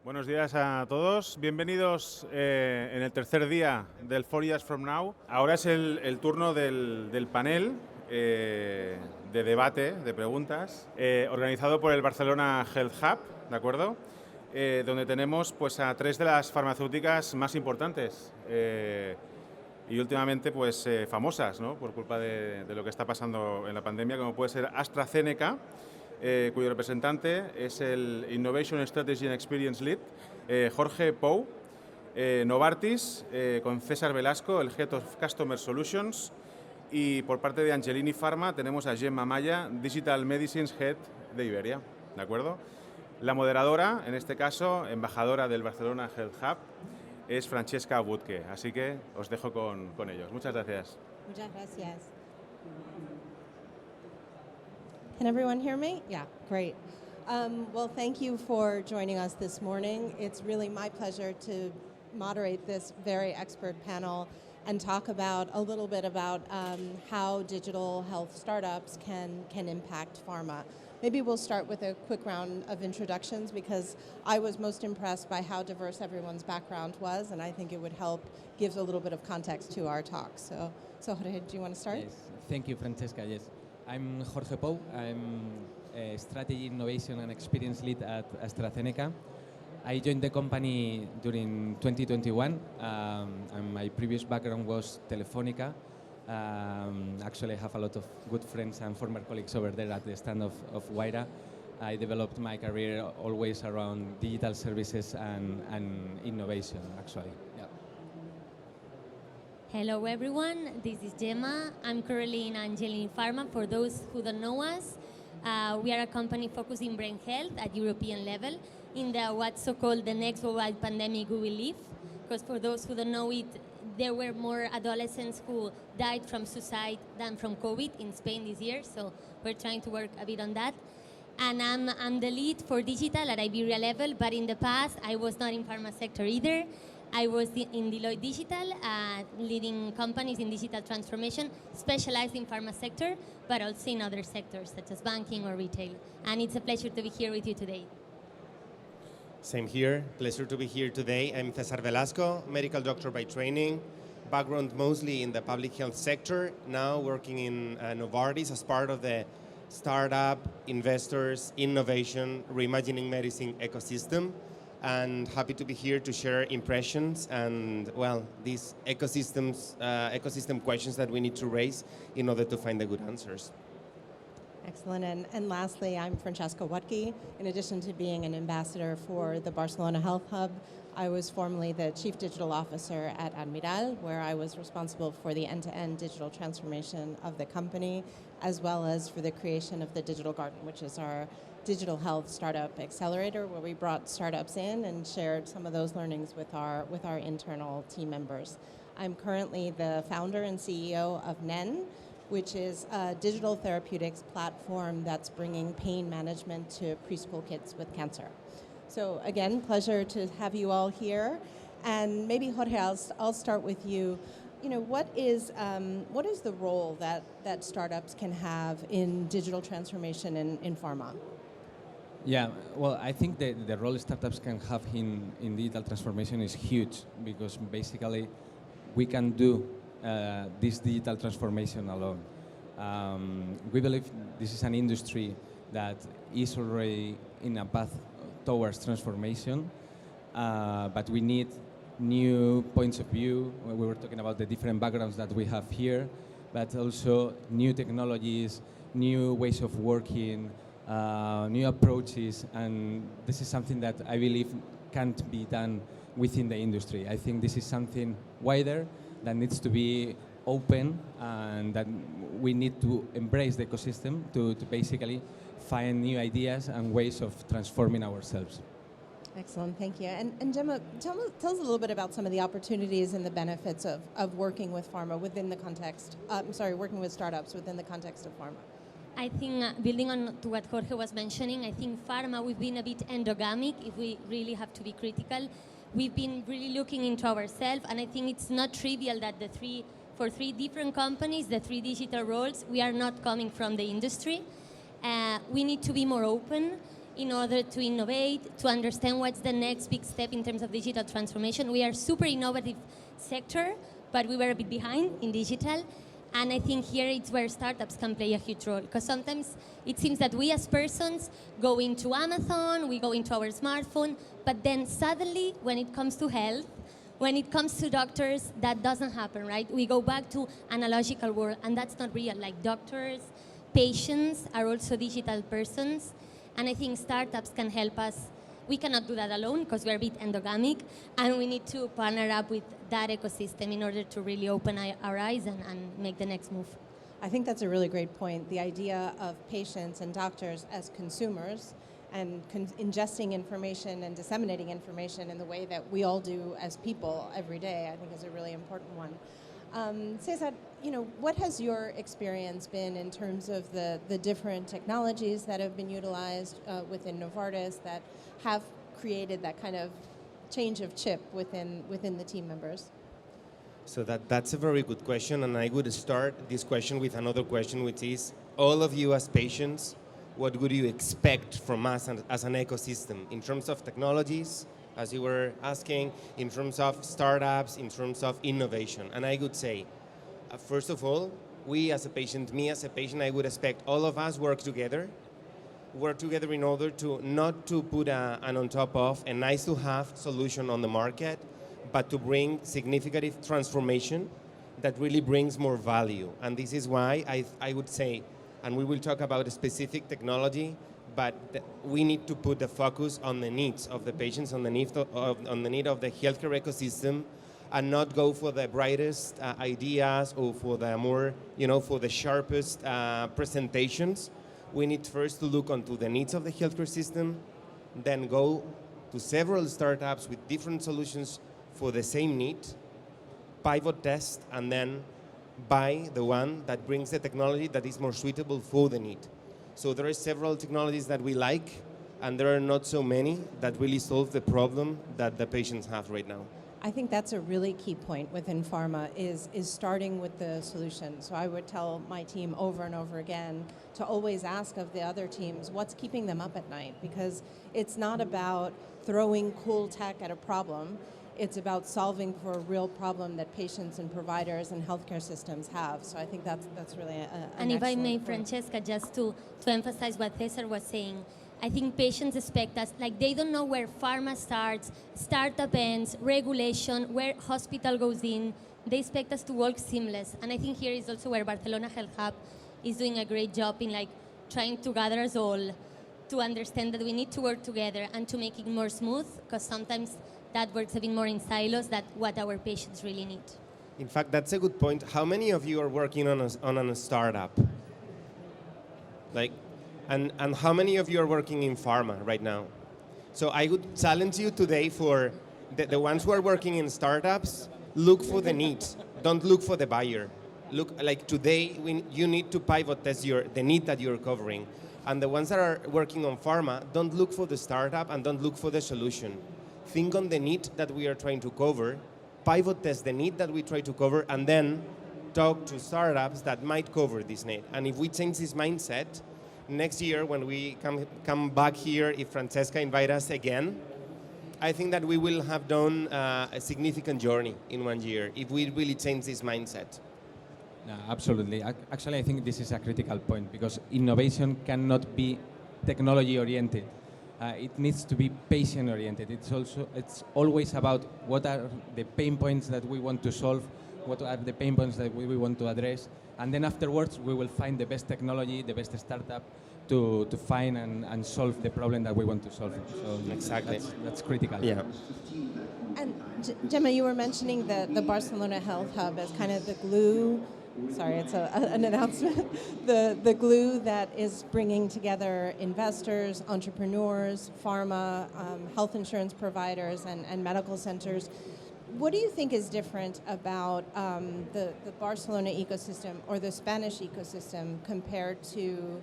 Buenos días a todos, bienvenidos en el tercer día del 4 Years From Now. Ahora es el turno del panel de debate, de preguntas, organizado por el Barcelona Health Hub, ¿de acuerdo? Donde tenemos pues, a tres de las farmacéuticas más importantes y últimamente pues, famosas, ¿no? Por culpa de lo que está pasando en la pandemia, como puede ser AstraZeneca, cuyo representante es el Innovation Strategy and Experience Lead, Jorge Pou, Novartis, con César Velasco, el Head of Customer Solutions, y por parte de Angelini Pharma tenemos a Gemma Malla, Digital Medicines Head de Iberia, ¿de acuerdo? La moderadora, en este caso, embajadora del Barcelona Health Hub, es Francesca Wuttke, así que os dejo con ellos. Muchas gracias. Muchas gracias. Can everyone hear me? Yeah, great. Well, thank you for joining us this morning. It's really my pleasure to moderate this very expert panel and talk about a little bit about how digital health startups can impact pharma. Maybe we'll start with a quick round of introductions because I was most impressed by how diverse everyone's background was, and I think it would help give a little bit of context to our talk. So Jorge, do you want to start? Yes, thank you, Francesca. Yes, I'm Jorge Pou. I'm a Strategy, Innovation and Experience Lead at AstraZeneca. I joined the company during 2021, and my previous background was Telefónica. Actually, I have a lot of good friends and former colleagues over there at the stand of Wayra. I developed my career always around digital services and innovation, actually. Yeah. Hello everyone, this is Gemma. I'm currently in Angelini Pharma. For those who don't know us, we are a company focusing brain health at European level in the what's so-called the next worldwide pandemic we will live. Because for those who don't know it, there were more adolescents who died from suicide than from COVID in Spain this year, so we're trying to work a bit on that. And I'm the lead for digital at Iberia level, but in the past I was not in pharma sector either. I was in Deloitte Digital, leading companies in digital transformation, specialized in pharma sector, but also in other sectors such as banking or retail. And it's a pleasure to be here with you today. Same here. Pleasure to be here today. I'm César Velasco, medical doctor by training, background mostly in the public health sector, now working in Novartis as part of the startup, investors, innovation, reimagining medicine ecosystem, and happy to be here to share impressions and, well, these ecosystem questions that we need to raise in order to find the good answers. Excellent. And lastly, I'm Francesca Wuttke. In addition to being an ambassador for the Barcelona Health Hub, I was formerly the Chief Digital Officer at Admiral, where I was responsible for the end-to-end digital transformation of the company, as well as for the creation of the Digital Garden, which is our digital health startup accelerator, where we brought startups in and shared some of those learnings with our internal team members. I'm currently the founder and CEO of NEN, which is a digital therapeutics platform that's bringing pain management to preschool kids with cancer. So again, pleasure to have you all here. And maybe Jorge, I'll start with you. You know, what is the role that startups can have in digital transformation in pharma? Yeah, well, I think the role startups can have in digital transformation is huge because basically we can do this digital transformation alone. We believe this is an industry that is already in a path towards transformation, but we need new points of view. We were talking about the different backgrounds that we have here, but also new technologies, new ways of working, new approaches, and this is something that I believe can't be done within the industry. I think this is something wider that needs to be open and that we need to embrace the ecosystem to basically find new ideas and ways of transforming ourselves. Excellent, thank you. And Gemma, tell us a little bit about some of the opportunities and the benefits of working with pharma within the context, working with startups within the context of pharma. I think building on to what Jorge was mentioning, I think pharma, we've been a bit endogamic if we really have to be critical. We've been really looking into ourselves, and I think it's not trivial that for three different companies, the three digital roles, we are not coming from the industry. We need to be more open. in order to innovate, to understand what's the next big step in terms of digital transformation. We are super innovative sector, but we were a bit behind in digital. And I think here it's where startups can play a huge role, because sometimes it seems that we as persons go into Amazon, we go into our smartphone, but then suddenly when it comes to health, when it comes to doctors, that doesn't happen, right? We go back to analogical world, and that's not real. Like doctors, patients are also digital persons, and I think startups can help us. We cannot do that alone because we're a bit endogamic, and we need to partner up with that ecosystem in order to really open our eyes and make the next move. I think that's a really great point. The idea of patients and doctors as consumers and ingesting information and disseminating information in the way that we all do as people every day, I think is a really important one. César, what has your experience been in terms of the different technologies that have been utilized within Novartis that have created that kind of change of chip within the team members? So that's a very good question, and I would start this question with another question, which is, all of you as patients, what would you expect from us as an ecosystem in terms of technologies, as you were asking, in terms of startups, in terms of innovation? And I would say, first of all, me as a patient, I would expect all of us work together in order to not to put an on top of a nice to have solution on the market, but to bring significant transformation that really brings more value. And this is why I would say, and we will talk about a specific technology, but we need to put the focus on the needs of the patients, on the need of the healthcare ecosystem, and not go for the brightest ideas or for the more, for the sharpest presentations. We need first to look onto the needs of the healthcare system, then go to several startups with different solutions for the same need, pivot test, and then buy the one that brings the technology that is more suitable for the need. So there are several technologies that we like, and there are not so many that really solve the problem that the patients have right now. I think that's a really key point within pharma is starting with the solution. So I would tell my team over and over again to always ask of the other teams what's keeping them up at night, because it's not about throwing cool tech at a problem. It's about solving for a real problem that patients and providers and healthcare systems have. So I think that's really an And if I may, point. Francesca, just to emphasize what César was saying, I think patients expect us, like they don't know where pharma starts, startup ends, regulation, where hospital goes in. They expect us to work seamless. And I think here is also where Barcelona Health Hub is doing a great job in like trying to gather us all to understand that we need to work together and to make it more smooth, because sometimes that works a bit more in silos than what our patients really need. In fact, that's a good point. How many of you are working on a startup? And how many of you are working in pharma right now? So I would challenge you today for the ones who are working in startups, look for the need. Don't look for the buyer. Look, like today, you need to pivot test the need that you're covering. And the ones that are working on pharma, don't look for the startup and don't look for the solution. Think on the need that we are trying to cover, pivot test the need that we try to cover, and then talk to startups that might cover this need. And if we change this mindset, next year when we come back here, if Francesca invites us again, I think that we will have done a significant journey in 1 year if we really change this mindset. No, absolutely. Actually, I think this is a critical point because innovation cannot be technology-oriented. It needs to be patient-oriented. It's always about what are the pain points that we want to solve, what are the pain points that we want to address, and then afterwards we will find the best technology, the best startup to find and solve the problem that we want to solve. So exactly, that's critical. Yeah. And Gemma, you were mentioning the Barcelona Health Hub as kind of the glue. Sorry, it's an announcement. The glue that is bringing together investors, entrepreneurs, pharma, health insurance providers, and medical centers. What do you think is different about the Barcelona ecosystem or the Spanish ecosystem compared to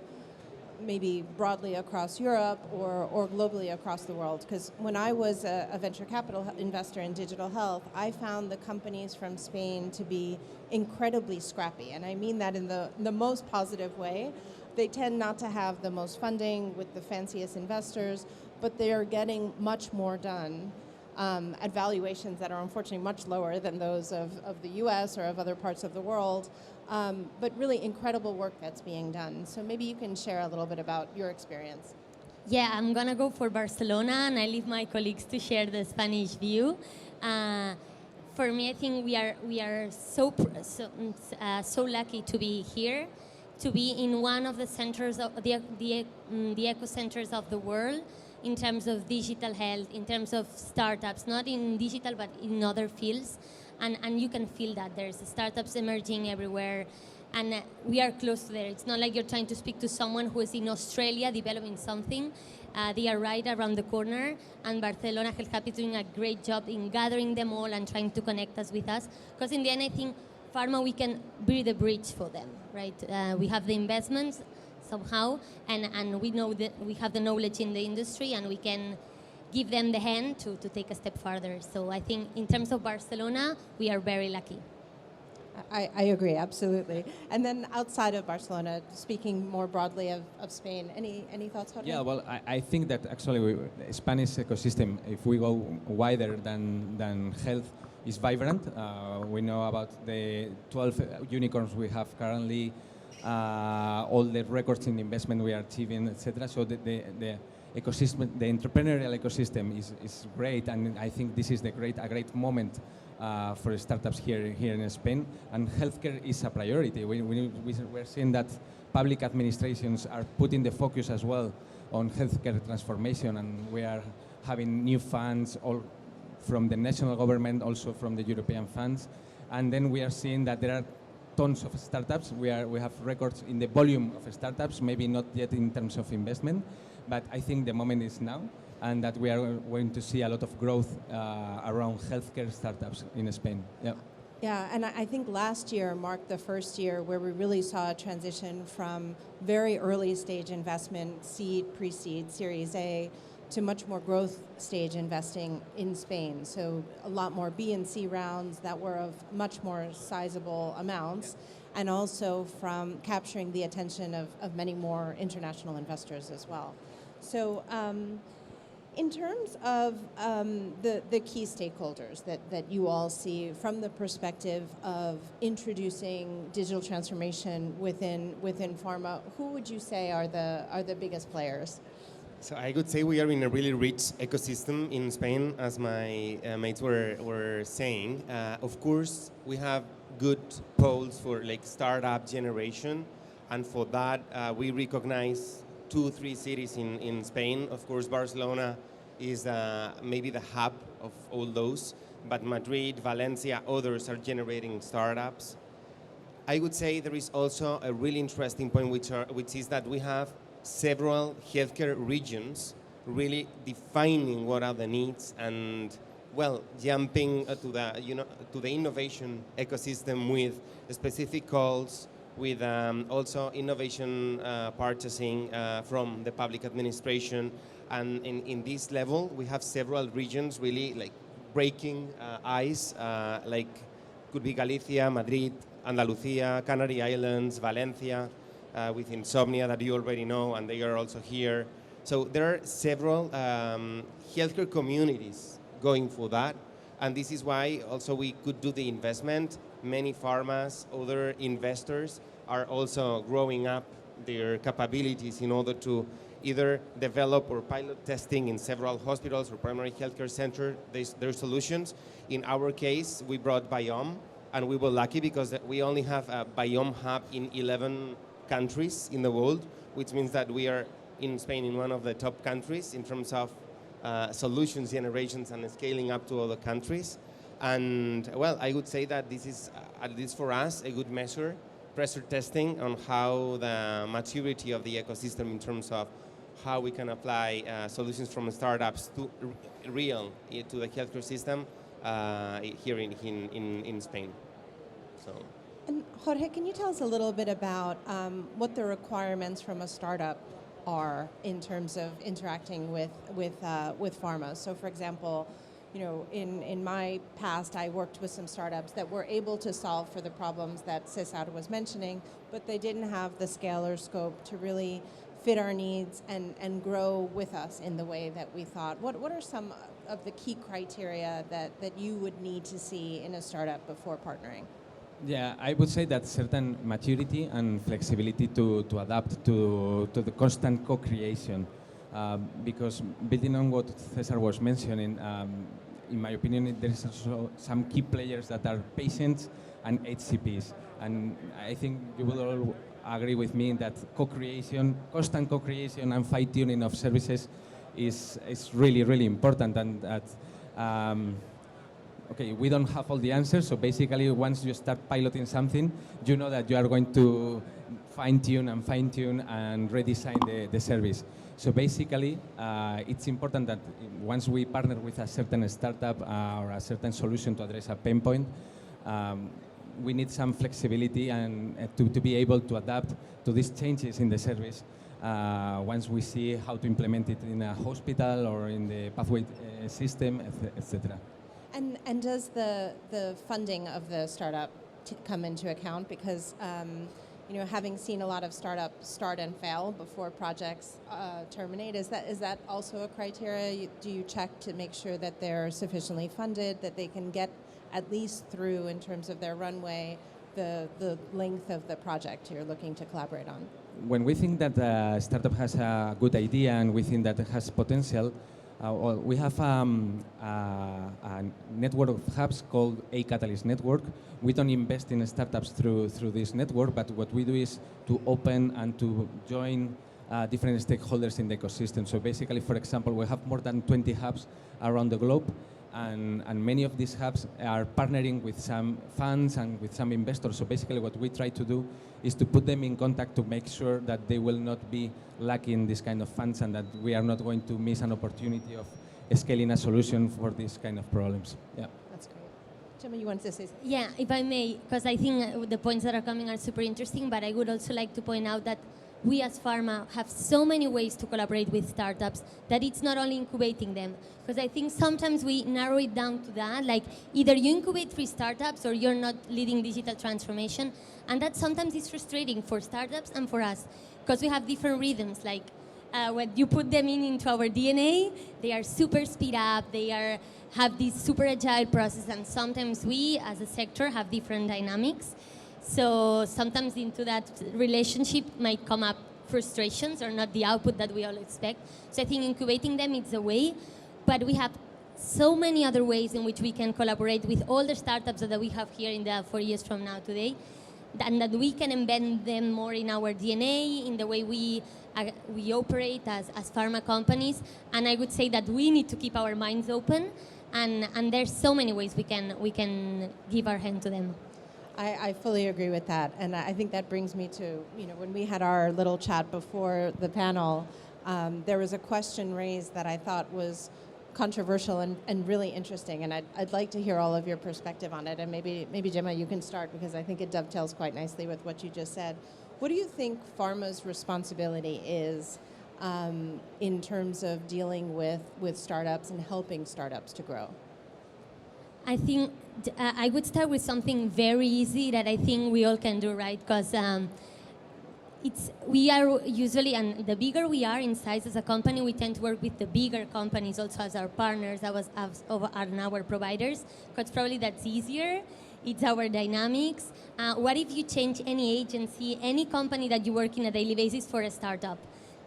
maybe broadly across Europe or globally across the world? Because when I was a venture capital investor in digital health, I found the companies from Spain to be incredibly scrappy. And I mean that in the most positive way. they tend not to have the most funding with the fanciest investors, but they are getting much more done at valuations that are unfortunately much lower than those of the US or of other parts of the world, but really incredible work that's being done. So maybe you can share a little bit about your experience. Yeah, I'm gonna go for Barcelona, and I leave my colleagues to share the Spanish view. For me, I think we are so lucky to be here, to be in one of the centers of the eco centers of the world in terms of digital health, in terms of startups, not in digital but in other fields, and you can feel that there's startups emerging everywhere. And we are close to there. It's not like you're trying to speak to someone who is in Australia developing something. They are right around the corner, and Barcelona Health Hub is doing a great job in gathering them all and trying to connect us with us. Because in the end, I think Pharma, we can be the bridge for them, right? We have the investments somehow, and we know that we have the knowledge in the industry, and we can give them the hand to take a step further. So I think in terms of Barcelona, we are very lucky. I agree, absolutely. And then outside of Barcelona, speaking more broadly of Spain, any thoughts, Jorge? Yeah, well, I think that actually the Spanish ecosystem, if we go wider than health, is vibrant. We know about the 12 unicorns we have currently, all the records in investment we are achieving, etc. So the ecosystem, the entrepreneurial ecosystem is great, and I think this is a great moment for startups here in Spain, and healthcare is a priority. We're seeing that public administrations are putting the focus as well on healthcare transformation, and we are having new funds all from the national government, also from the European funds, and then we are seeing that there are tons of startups. We have records in the volume of startups, maybe not yet in terms of investment, but I think the moment is now, and that we are going to see a lot of growth around healthcare startups in Spain. Yeah. Yeah, and I think last year marked the first year where we really saw a transition from very early stage investment, seed, pre-seed, Series A, to much more growth stage investing in Spain. So a lot more B and C rounds that were of much more sizable amounts, and also from capturing the attention of many more international investors as well. So in terms of the key stakeholders that you all see from the perspective of introducing digital transformation within Pharma, who would you say are the biggest players? So I could say we are in a really rich ecosystem in Spain, as my mates were saying. Of course, we have good polls for like startup generation, and for that we recognize 2-3 cities in Spain. Of course, Barcelona is maybe the hub of all those, but Madrid, Valencia, others are generating startups. I would say there is also a really interesting point, which is that we have several healthcare regions really defining what are the needs, and well, jumping to the innovation ecosystem with specific calls, with also innovation purchasing from the public administration. And in this level, we have several regions really like breaking ice, like could be Galicia, Madrid, Andalucía, Canary Islands, Valencia, with insomnia that you already know, and they are also here. So there are several healthcare communities going for that, and this is why also we could do the investment. Many pharmas, other investors are also growing up their capabilities in order to either develop or pilot testing in several hospitals or primary healthcare centers their solutions. In our case, we brought Biome, and we were lucky because we only have a Biome hub in 11 countries in the world, which means that we are in Spain in one of the top countries in terms of solutions generations and scaling up to other countries. And well, I would say that this is, at least for us, a good measure, pressure testing on how the maturity of the ecosystem in terms of how we can apply solutions from startups to real to the healthcare system here in Spain. So. And Jorge, can you tell us a little bit about what the requirements from a startup are in terms of interacting with pharma? So, for example, in my past, I worked with some startups that were able to solve for the problems that César was mentioning, but they didn't have the scale or scope to really fit our needs and grow with us in the way that we thought. What are some of the key criteria that you would need to see in a startup before partnering? Yeah, I would say that certain maturity and flexibility to adapt to the constant co-creation. Because building on what César was mentioning, in my opinion, there is also some key players that are patients and HCPs. And I think you will all agree with me that co-creation, constant co-creation and fine-tuning of services is really, really important. And that, okay, we don't have all the answers, so basically once you start piloting something, you know that you are going to fine-tune and redesign the service. So basically, it's important that once we partner with a certain startup or a certain solution to address a pain point, we need some flexibility and to be able to adapt to these changes in the service once we see how to implement it in a hospital or in the pathway system, etc. And does the funding of the startup come into account? Because having seen a lot of startups start and fail before projects terminate, is that also a criteria? Do you check to make sure that they're sufficiently funded, that they can get at least through, in terms of their runway, the length of the project you're looking to collaborate on? When we think that a startup has a good idea and we think that it has potential, we have a network of hubs called A Catalyst Network. We don't invest in startups through this network, but what we do is to open and to join different stakeholders in the ecosystem. So basically, for example, we have more than 20 hubs around the globe, and many of these hubs are partnering with some funds and with some investors. So basically what we try to do is to put them in contact to make sure that they will not be lacking this kind of funds and that we are not going to miss an opportunity of scaling a solution for these kind of problems. Yeah. That's great. Gemma, you want to say something? Yeah, if I may, because I think the points that are coming are super interesting, but I would also like to point out that we as Pharma have so many ways to collaborate with startups that it's not only incubating them. Because I think sometimes we narrow it down to that, like either you incubate 3 startups or you're not leading digital transformation. And that sometimes is frustrating for startups and for us, because we have different rhythms. Like when you put them into our DNA, they are super speed up, have this super agile process, and sometimes we as a sector have different dynamics. So sometimes into that relationship might come up frustrations or not the output that we all expect. So I think incubating them is a way, but we have so many other ways in which we can collaborate with all the startups that we have here in the 4 years from now today, and that we can embed them more in our DNA, in the way we operate as pharma companies. And I would say that we need to keep our minds open, and there's so many ways we can give our hand to them. I fully agree with that, and I think that brings me to, when we had our little chat before the panel, there was a question raised that I thought was controversial and really interesting, and I'd like to hear all of your perspective on it, and maybe Gemma, you can start, because I think it dovetails quite nicely with what you just said. What do you think Pharma's responsibility is in terms of dealing with startups and helping startups to grow? I think I would start with something very easy that I think we all can do, right? Because we are usually, and the bigger we are in size as a company, we tend to work with the bigger companies also as our partners, as our providers, because probably that's easier. It's our dynamics. What if you change any agency, any company that you work in a daily basis for a startup?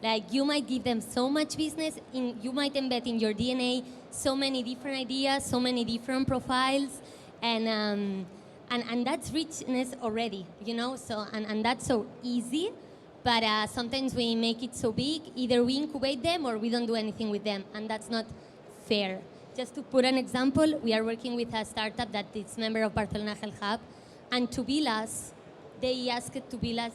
Like, you might give them so much business, you might embed in your DNA so many different ideas, so many different profiles, and that's richness already, So and that's so easy, but sometimes we make it so big. Either we incubate them or we don't do anything with them, and that's not fair. Just to put an example, we are working with a startup that is member of Barcelona Health Hub, and to bill us, they asked to bill us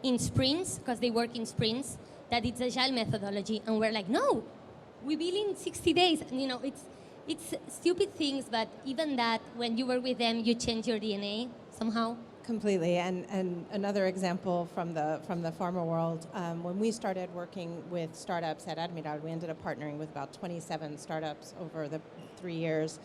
in sprints, because they work in sprints, that it's agile methodology, and we're like, no, we bill in 60 days. And, it's stupid things, but even that, when you work with them, you change your DNA somehow. Completely, and another example from the pharma world, when we started working with startups at Admiral, we ended up partnering with about 27 startups over the 3 years.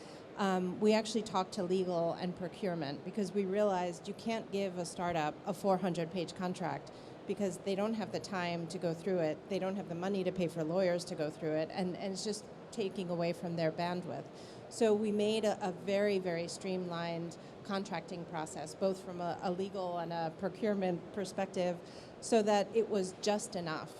We actually talked to legal and procurement because we realized you can't give a startup a 400-page contract because they don't have the time to go through it, they don't have the money to pay for lawyers to go through it, and it's just taking away from their bandwidth. So we made a very, very streamlined contracting process, both from a legal and a procurement perspective, so that it was just enough,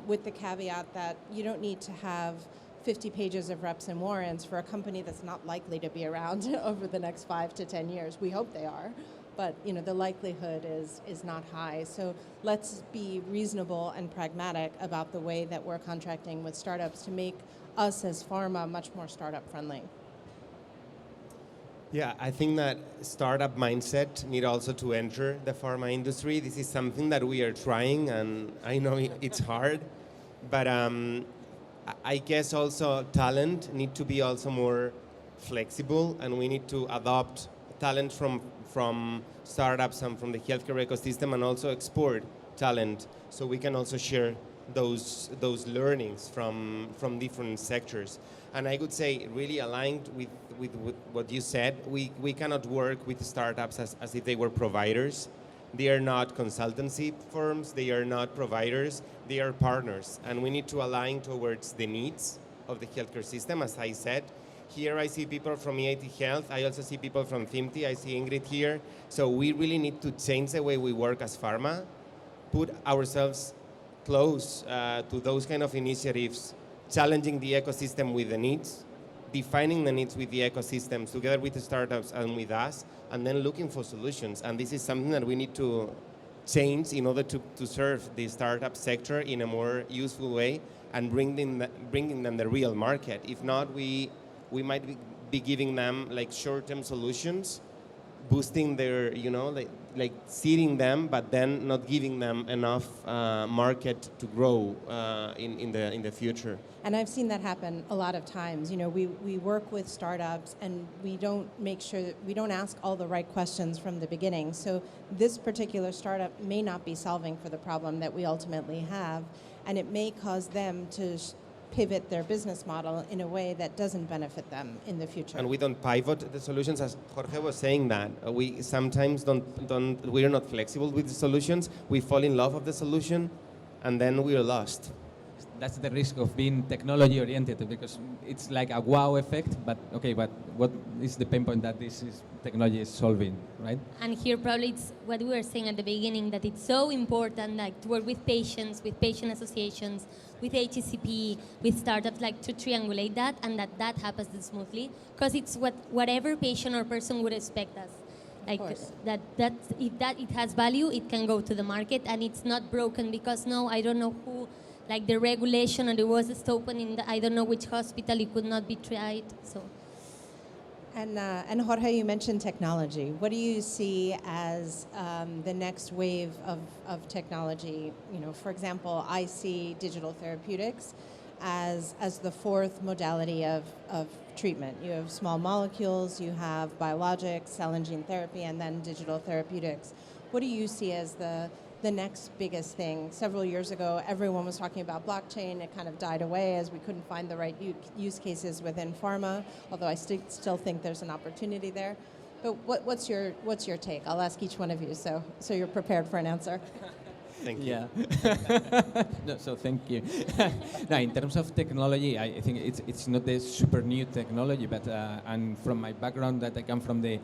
with the caveat that you don't need to have 50 pages of reps and warrants for a company that's not likely to be around over the next 5 to 10 years. We hope they are, but the likelihood is not high. So let's be reasonable and pragmatic about the way that we're contracting with startups to make us as pharma much more startup friendly. Yeah, I think that startup mindset need also to enter the pharma industry. This is something that we are trying, and I know it's hard, but I guess also talent need to be also more flexible, and we need to adopt talent from startups and from the healthcare ecosystem, and also export talent so we can also share those learnings from different sectors. And I would say, really aligned with what you said, we cannot work with startups as if they were providers. They are not consultancy firms, they are not providers, they are partners. And we need to align towards the needs of the healthcare system, as I said. Here I see people from EIT Health, I also see people from Thimti, I see Ingrid here. So we really need to change the way we work as pharma, put ourselves close to those kind of initiatives, challenging the ecosystem with the needs, defining the needs with the ecosystems together with the startups and with us, and then looking for solutions. And this is something that we need to change in order to serve the startup sector in a more useful way and bringing them the real market. If not, we might be giving them like short-term solutions, boosting their, like seeding them, but then not giving them enough market to grow in the future. And I've seen that happen a lot of times. We work with startups and we don't make sure that we don't ask all the right questions from the beginning. So this particular startup may not be solving for the problem that we ultimately have, and it may cause them to pivot their business model in a way that doesn't benefit them in the future. And we don't pivot the solutions, as Jorge was saying that. We sometimes we're not flexible with the solutions. We fall in love with the solution, and then we are lost. That's the risk of being technology oriented, because it's like a wow effect, but what is the pain point that technology is solving, right? And here probably it's what we were saying at the beginning, that it's so important to work with patients, with patient associations, with HCP, with startups, to triangulate that, and that happens smoothly, because it's whatever patient or person would expect us. That if it has value, it can go to the market, and it's not broken because I don't know who, the regulation, or there was a stop in I don't know which hospital, it could not be tried. So. And Jorge, you mentioned technology. What do you see as the next wave of technology? For example, I see digital therapeutics as the fourth modality of treatment. You have small molecules, you have biologics, cell and gene therapy, and then digital therapeutics. What do you see as the next biggest thing? Several years ago, everyone was talking about blockchain. It kind of died away as we couldn't find the right use cases within pharma, although I still think there's an opportunity there. But what's your take? I'll ask each one of you, so you're prepared for an answer. Thank you. Yeah. So thank you. Now, in terms of technology, I think it's not a super new technology, but and from my background that I come from the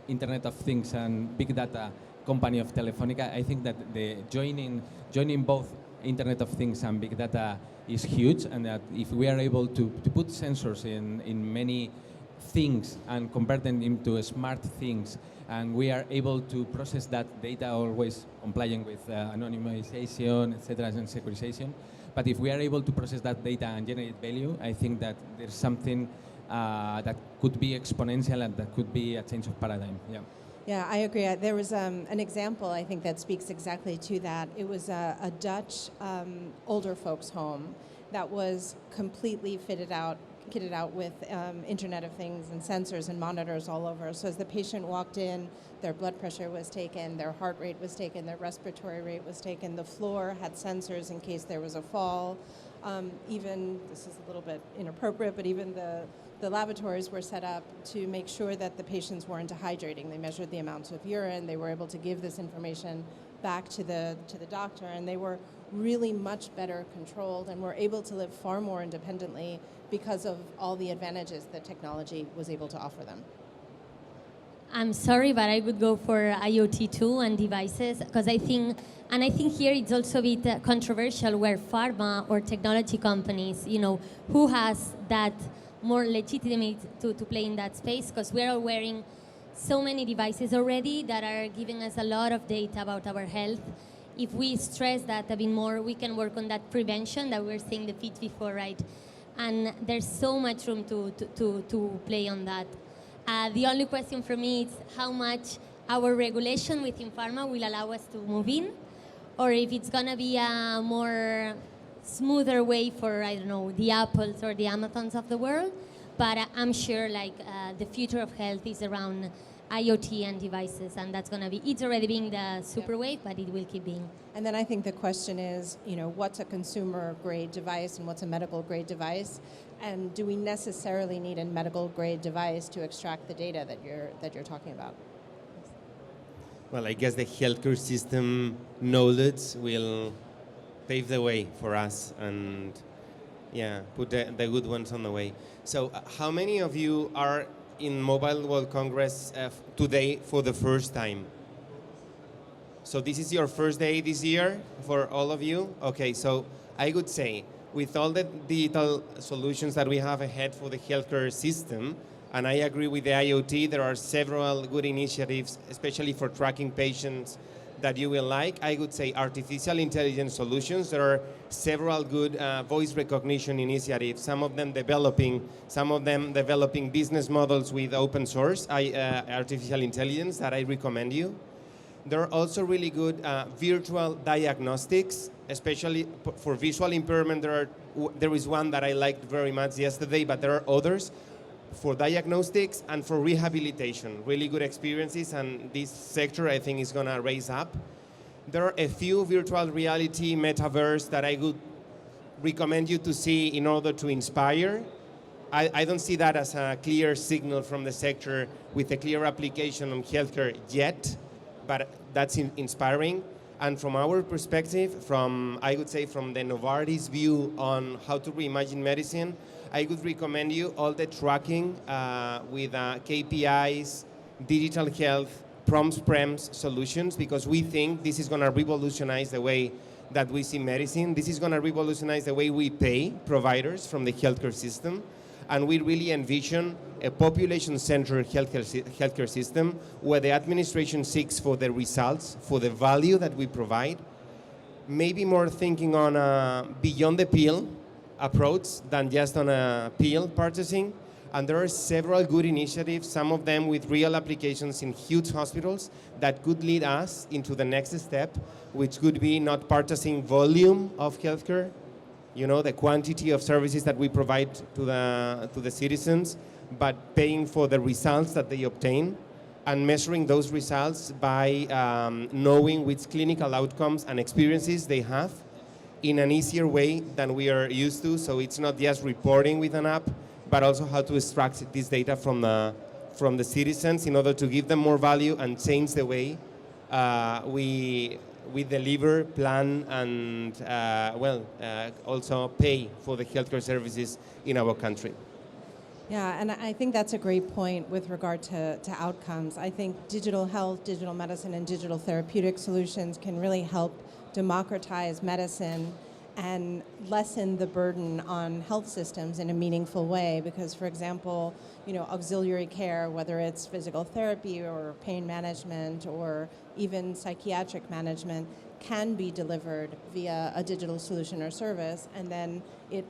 Internet of Things and big data company of Telefónica, I think that the joining both Internet of Things and big data is huge, and that if we are able to put sensors in many things and convert them into smart things, and we are able to process that data always complying with anonymization, etc., and securitization. But if we are able to process that data and generate value, I think that there's something that could be exponential, and that could be a change of paradigm. Yeah. Yeah, I agree. There was an example, I think, that speaks exactly to that. It was a Dutch older folks home that was completely fitted out, kitted out with Internet of Things and sensors and monitors all over. So as the patient walked in, their blood pressure was taken, their heart rate was taken, their respiratory rate was taken. The floor had sensors in case there was a fall. Even, this is a little bit inappropriate, but even the lavatories were set up to make sure that the patients weren't dehydrating. They measured the amount of urine. They were able to give this information back to the doctor, and they were really much better controlled and were able to live far more independently because of all the advantages that technology was able to offer them. I'm sorry, but I would go for IoT too and devices, because I think here it's also a bit controversial where pharma or technology companies, who has that more legitimate to play in that space, because we're all wearing so many devices already that are giving us a lot of data about our health. If we stress that a bit more, we can work on that prevention that we were saying the bit before, right? And there's so much room to play on that. The only question for me is how much our regulation within pharma will allow us to move in, or if it's going to be a more smoother way for, I don't know, the Apples or the Amazons of the world. But I'm sure the future of health is around IoT and devices, and that's going to be, it's already being the super wave, but it will keep being. And then I think the question is, what's a consumer grade device and what's a medical grade device? And do we necessarily need a medical grade device to extract the data that you're talking about? Well, I guess the healthcare system knowledge will pave the way for us and put the good ones on the way. So how many of you are in Mobile World Congress today for the first time? So this is your first day this year for all of you? Okay, so I would say with all the digital solutions that we have ahead for the healthcare system, and I agree with the IoT, there are several good initiatives, especially for tracking patients, that you will like. I would say artificial intelligence solutions. There are several good voice recognition initiatives, some of them developing business models with open source artificial intelligence that I recommend you. There are also really good virtual diagnostics, especially for visual impairment. There is one that I liked very much yesterday, but there are others for diagnostics and for rehabilitation. Really good experiences, and this sector I think is going to raise up. There are a few virtual reality metaverse that I would recommend you to see in order to inspire. I don't see that as a clear signal from the sector with a clear application on healthcare yet, but that's inspiring. And from our perspective, I would say from the Novartis view on how to reimagine medicine, I would recommend you all the tracking with KPIs, digital health, PREMS solutions, because we think this is going to revolutionize the way that we see medicine. This is going to revolutionize the way we pay providers from the healthcare system. And we really envision a population-centered healthcare system where the administration seeks for the results, for the value that we provide, maybe more thinking on a beyond the pill approach than just on a pill purchasing. And there are several good initiatives, some of them with real applications in huge hospitals that could lead us into the next step, which could be not purchasing volume of healthcare, the quantity of services that we provide to the citizens, but paying for the results that they obtain and measuring those results by knowing which clinical outcomes and experiences they have in an easier way than we are used to. So it's not just reporting with an app, but also how to extract this data from the citizens in order to give them more value and change the way we deliver, plan, and also pay for the healthcare services in our country. Yeah, and I think that's a great point with regard to outcomes. I think digital health, digital medicine, and digital therapeutic solutions can really help democratize medicine and lessen the burden on health systems in a meaningful way. Because, for example, auxiliary care, whether it's physical therapy or pain management or even psychiatric management, can be delivered via a digital solution or service, and then it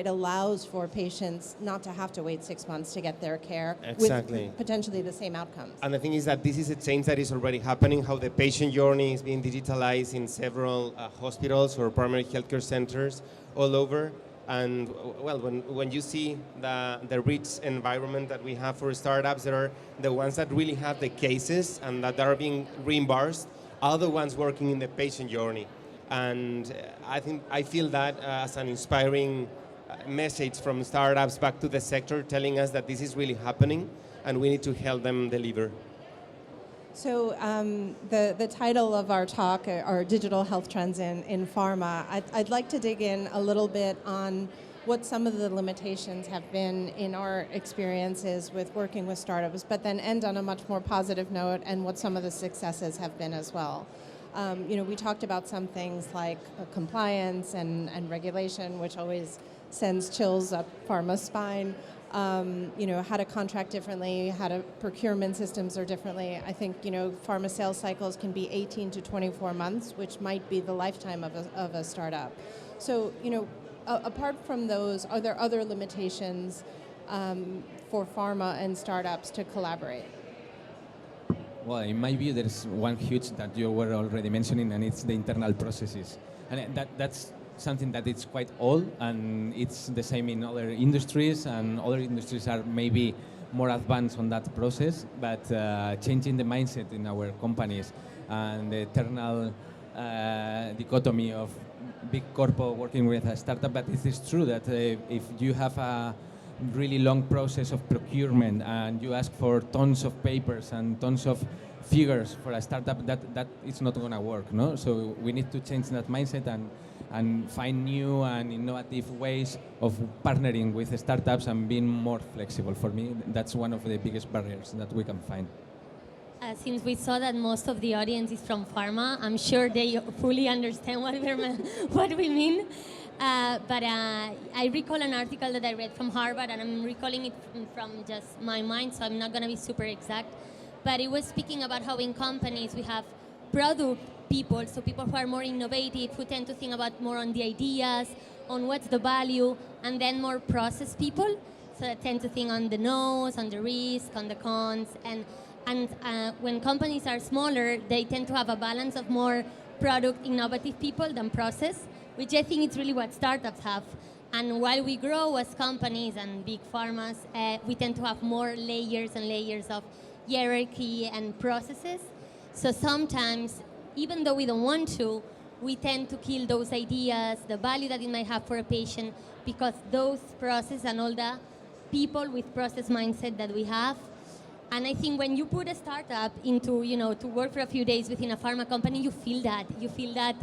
allows for patients not to have to wait 6 months to get their care. Exactly. With potentially the same outcomes. And the thing is that this is a change that is already happening, how the patient journey is being digitalized in several hospitals or primary healthcare centers all over. And well, when you see the rich environment that we have for startups, that are the ones that really have the cases and that are being reimbursed, are the ones working in the patient journey. And I feel that as an inspiring message from startups back to the sector, telling us that this is really happening and we need to help them deliver. So the title of our talk are Digital Health Trends in Pharma. I'd like to dig in a little bit on what some of the limitations have been in our experiences with working with startups, but then end on a much more positive note and what some of the successes have been as well. We talked about some things like compliance and regulation, which always sends chills up pharma's spine. How to contract differently, how to procurement systems are differently. I think, pharma sales cycles can be 18 to 24 months, which might be the lifetime of a startup. So, apart from those, are there other limitations for pharma and startups to collaborate? Well, in my view, there's one huge that you were already mentioning, and it's the internal processes. And that's something that it's quite old, and it's the same in other industries, and other industries are maybe more advanced on that process, but changing the mindset in our companies and the eternal dichotomy of big corpo working with a startup. But it is true that if you have a really long process of procurement and you ask for tons of papers and tons of figures for a startup, that it's not going to work, no? So we need to change that mindset and find new and innovative ways of partnering with startups and being more flexible. For me, that's one of the biggest barriers that we can find. Since we saw that most of the audience is from pharma, I'm sure they fully understand what we mean. But I recall an article that I read from Harvard, and I'm recalling it from just my mind, so I'm not going to be super exact. But it was speaking about how in companies we have product people, so people who are more innovative, who tend to think about more on the ideas, on what's the value, and then more process people, so that tend to think on the no's, on the risk, on the cons, and when companies are smaller, they tend to have a balance of more product innovative people than process, which I think is really what startups have. And while we grow as companies and big pharmas, we tend to have more layers and layers of hierarchy and processes. So sometimes, even though we don't want to, we tend to kill those ideas, the value that it might have for a patient, because those processes and all the people with process mindset that we have. And I think when you put a startup into, to work for a few days within a pharma company, you feel that. You feel that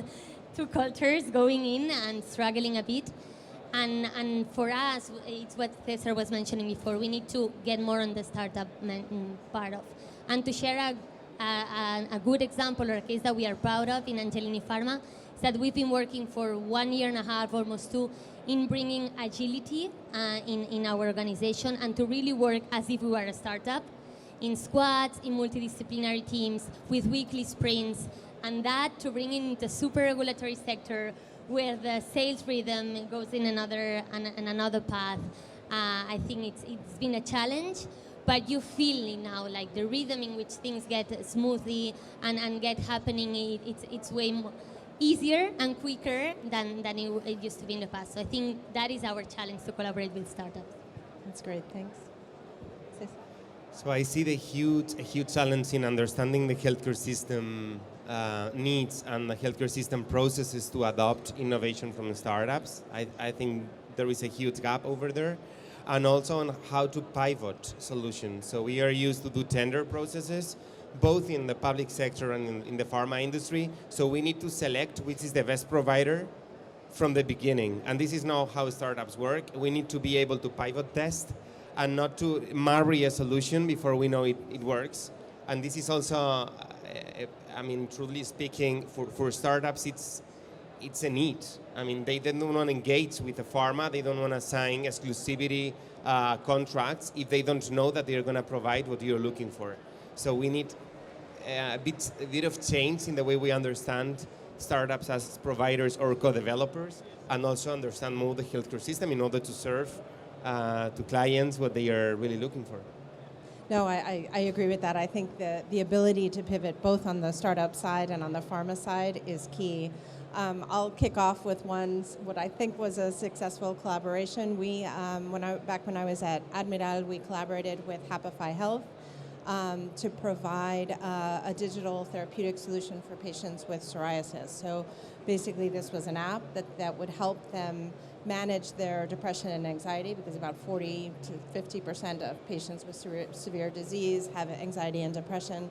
two cultures going in and struggling a bit. And for us, it's what César was mentioning before. We need to get more on the startup part of. And to share a good example or a case that we are proud of in Angelini Pharma is that we've been working for 1 year and a half, almost two, in bringing agility in our organization and to really work as if we were a startup, in squads, in multidisciplinary teams, with weekly sprints, and that to bring in the super regulatory sector where the sales rhythm goes in another path. I think it's been a challenge, but you feel it now, like the rhythm in which things get smoothly and get happening, it's way more easier and quicker than it used to be in the past. So I think that is our challenge, to collaborate with startups. That's great, thanks. So I see a huge challenge in understanding the healthcare system needs and the healthcare system processes to adopt innovation from the startups. I think there is a huge gap over there. And also on how to pivot solutions. So we are used to do tender processes, both in the public sector and in the pharma industry. So we need to select which is the best provider from the beginning. And this is not how startups work. We need to be able to pivot test and not to marry a solution before we know it works. And this is also, truly speaking, for startups, it's a need. They don't want to engage with a pharma. They don't want to sign exclusivity contracts if they don't know that they're going to provide what you're looking for. So we need a bit of change in the way we understand startups as providers or co-developers, and also understand more the healthcare system in order to serve to clients what they are really looking for. No, I agree with that. I think the ability to pivot both on the startup side and on the pharma side is key. I'll kick off with what I think was a successful collaboration. We, back when I was at Admiral, we collaborated with Happify Health to provide a digital therapeutic solution for patients with psoriasis. So basically this was an app that would help them manage their depression and anxiety, because about 40 to 50% of patients with severe disease have anxiety and depression.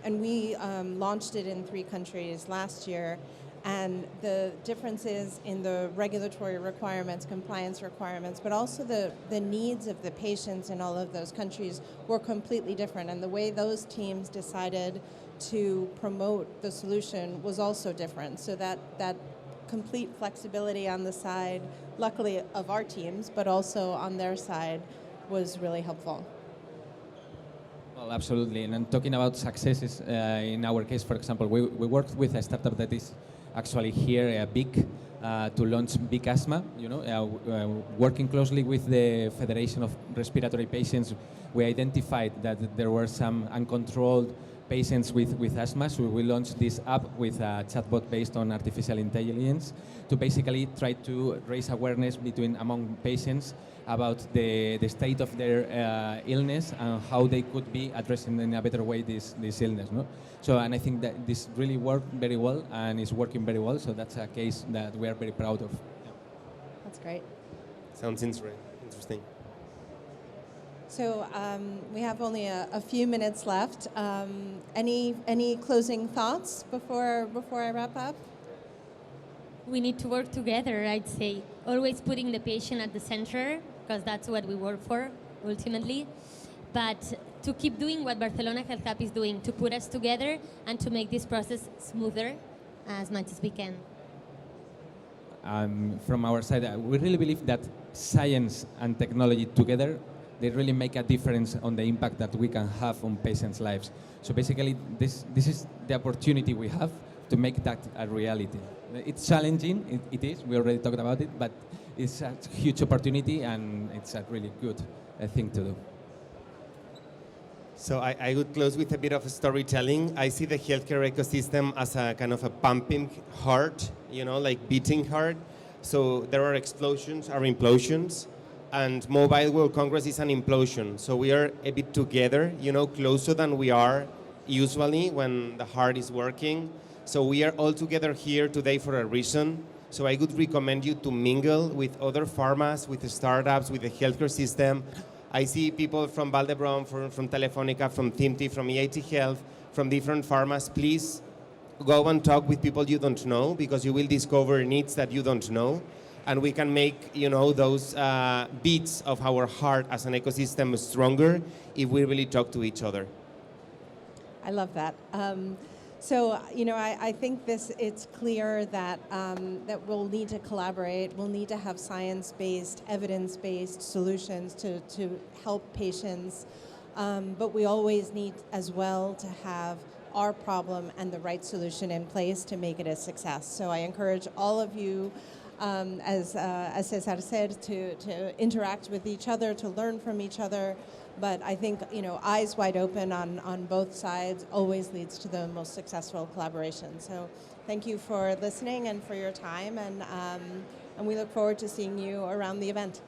And we launched it in 3 countries last year. And the differences in the regulatory requirements, compliance requirements, but also the needs of the patients in all of those countries were completely different. And the way those teams decided to promote the solution was also different. So that complete flexibility on the side, luckily of our teams, but also on their side, was really helpful. Well, absolutely. And I'm talking about successes. In our case, for example, we worked with a startup that is actually here, big, to launch big asthma. Working closely with the Federation of Respiratory Patients, we identified that there were some uncontrolled patients with asthma. So we launched this app with a chatbot based on artificial intelligence to basically try to raise awareness among patients about the state of their illness and how they could be addressing in a better way this illness. No? So, and I think that this really worked very well and is working very well. So that's a case that we are very proud of. Yeah. That's great. Sounds interesting. So we have only a few minutes left. Any closing thoughts before I wrap up? We need to work together, I'd say. Always putting the patient at the center, because that's what we work for, ultimately. But to keep doing what Barcelona Health Hub is doing, to put us together and to make this process smoother as much as we can. From our side, we really believe that science and technology together, they really make a difference on the impact that we can have on patients' lives. So basically, this is the opportunity we have to make that a reality. It's challenging, it is, we already talked about it, but it's a huge opportunity and it's a really good thing to do. So I would close with a bit of storytelling. I see the healthcare ecosystem as a kind of a pumping heart, like beating heart. So there are explosions or implosions, and Mobile World Congress is an implosion. So we are a bit together, closer than we are usually when the heart is working. So we are all together here today for a reason. So I would recommend you to mingle with other pharmas, with the startups, with the healthcare system. I see people from Valdebron, from Telefonica, from Thimti, from EIT Health, from different pharmas. Please go and talk with people you don't know, because you will discover needs that you don't know. And we can make, those beats of our heart as an ecosystem stronger if we really talk to each other. I love that. So, I think it's clear that that we'll need to collaborate. We'll need to have science-based, evidence-based solutions to help patients. But we always need as well to have our problem and the right solution in place to make it a success. So I encourage all of you, as César said, to interact with each other, to learn from each other. But I think, eyes wide open on both sides always leads to the most successful collaboration. So thank you for listening and for your time, and we look forward to seeing you around the event.